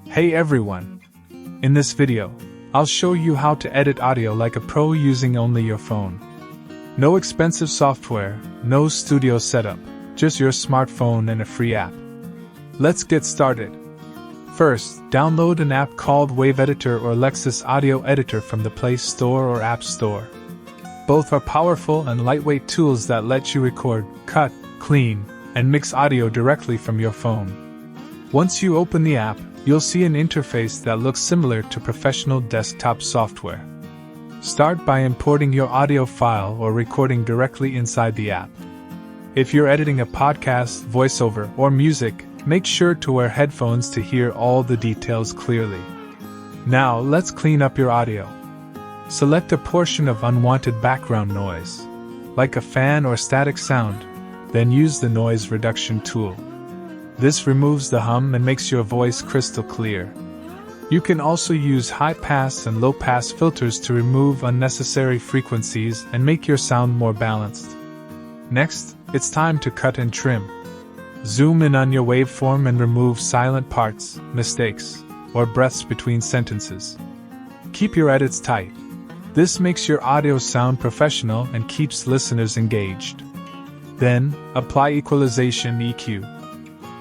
Hey everyone! In this video, I'll show you how to edit audio like a pro using only your phone. No expensive software, no studio setup, just your smartphone and a free app. Let's get started. First, download an app called WaveEditor or Lexis Audio Editor from the Play Store or App Store. Both are powerful and lightweight tools that let you record, cut, clean, and mix audio directly from your phone. Once you open the app, you'll see an interface that looks similar to professional desktop software. Start by importing your audio file or recording directly inside the app. If you're editing a podcast, voiceover, or music, make sure to wear headphones to hear all the details clearly. Now, let's clean up your audio. Select a portion of unwanted background noise, like a fan or static sound, then use the noise reduction tool. This removes the hum and makes your voice crystal clear. You can also use high-pass and low-pass filters to remove unnecessary frequencies and make your sound more balanced. Next, it's time to cut and trim. Zoom in on your waveform and remove silent parts, mistakes, or breaths between sentences. Keep your edits tight. This makes your audio sound professional and keeps listeners engaged. Then, apply equalization (EQ).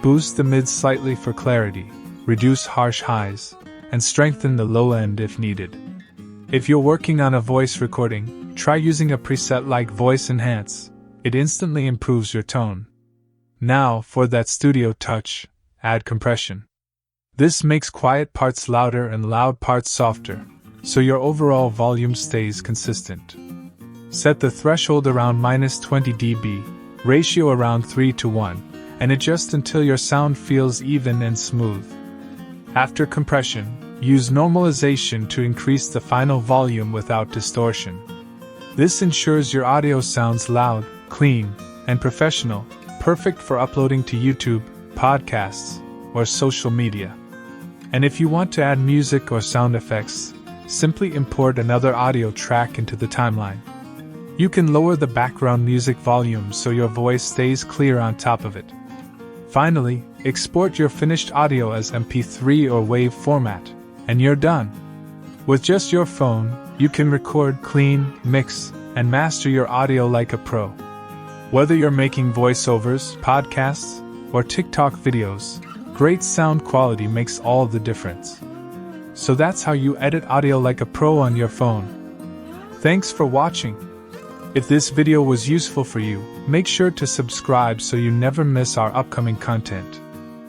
Boost the mids slightly for clarity, reduce harsh highs, and strengthen the low end if needed. If you're working on a voice recording, try using a preset like Voice Enhance. It instantly improves your tone. Now, for that studio touch, add compression. This makes quiet parts louder and loud parts softer, so your overall volume stays consistent. Set the threshold around -20 dB, ratio around 3:1, and adjust until your sound feels even and smooth. After compression, use normalization to increase the final volume without distortion. This ensures your audio sounds loud, clean, and professional, perfect for uploading to YouTube, podcasts, or social media. And if you want to add music or sound effects, simply import another audio track into the timeline. You can lower the background music volume so your voice stays clear on top of it. Finally, export your finished audio as MP3 or WAV format, and you're done. With just your phone, you can record, clean, mix, and master your audio like a pro. Whether you're making voiceovers, podcasts, or TikTok videos, great sound quality makes all the difference. So that's how you edit audio like a pro on your phone. Thanks for watching. If this video was useful for you, make sure to subscribe so you never miss our upcoming content.